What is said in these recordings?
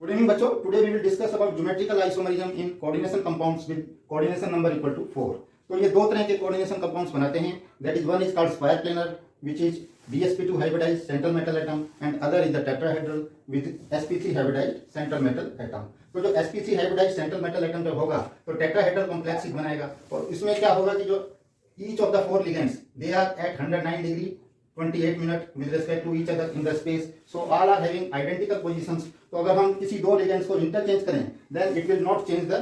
Good evening बच्चों, today we will discuss about geometrical isomerism in coordination compounds with coordination number equal to 4। तो ये दो तरह के कोऑर्डिनेशन कंपाउंड्स बनाते हैं। That is one is called square planar which is DsP2 hybridized central metal atom and other is the tetrahedral with sp3 hybridized central metal atom. तो जो sp3 hybridized central metal atom जब होगा तो tetrahedral complex बनाएगा और इसमें क्या होगा कि जो each of the four ligands they are at 109 degree 28 minute with respect to each other in the space, so all are having identical positions। तो अगर हम किसी दो ligands को interchange करें then it will not change the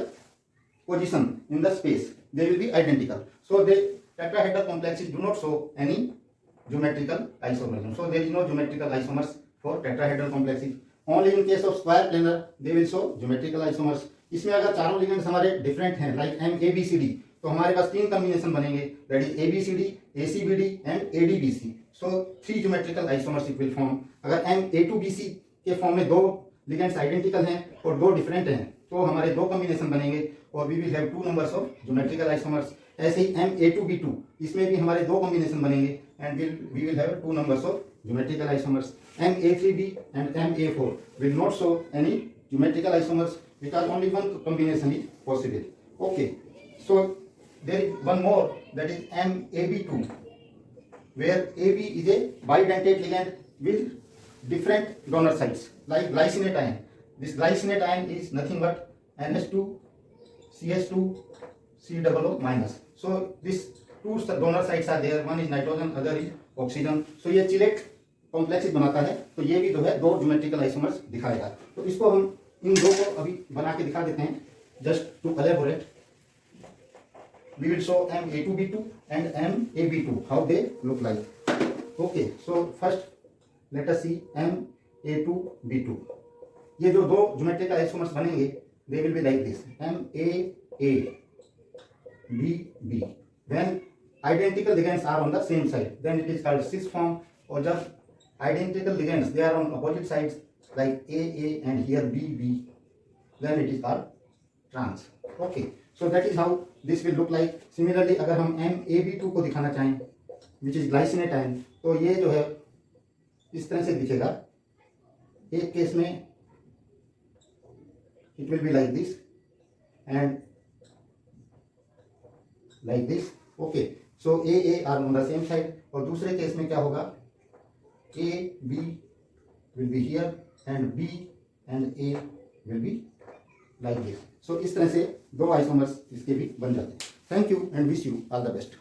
position in the space, they will be identical, so the tetrahedral complexes do not show any geometrical isomerism, so there is no geometrical isomers for tetrahedral complexes। only in case of square planar they will show geometrical isomers। इसमें अगर चारों ligands हमारे different हैं like MABCD तो हमारे पास तीन combination बनेंगे, that is ABCD, ACBD and ADBC। So 3 geometrical isomers it will form. अगर MA2BC के फॉर्म में दो लिगेंड्स आइडेंटिकल हैं और दो डिफरेंट हैं तो हमारे दो कॉम्बिनेशन बनेंगे और we will have 2 numbers of geometrical isomers. ऐसे ही MA2B2 इसमें भी हमारे दो कॉम्बिनेशन बनेंगे and we will have 2 numbers of geometrical isomers. MA3B and MA4 will not show any geometrical isomers because only one combination is possible. Okay, so there is one more, that is MAB2 where AB is a bidentate ligand with different donor sites like glycinate ion. This glycinate ion is nothing but NH2 CH2 COO minus, so these two donor sites are there, one is nitrogen other is oxygen। so ये chelate complex बनाता है तो ये भी जो है दो geometrical isomers दिखाएगा। तो इसको हम इन दो को अभी बना के दिखा देते हैं just to elaborate. We will show MA2B2 and MAB2 how they look like। Okay, so first let us see MA2B2। ये जो दो ज्योमेट्रिकल आइसोमर्स बनेंगे they will be like this MAABB। when identical ligands are on the same side then it is called cis form, और जब identical ligands they are on opposite sides like AA and here BB then it is called trans। okay, so that is how this will look like। similarly अगर हम MAB2 को दिखाना चाहें which is glycinate ion तो ये जो है इस तरह से दिखेगा। एक केस में it will be like this and like this। okay, so AA are on the same side और दूसरे केस में क्या होगा AB will be here and B and A will be like this। so इस तरह से दो आइसोमर्स इसके भी बन जाते हैं। Thank you and wish you all the best.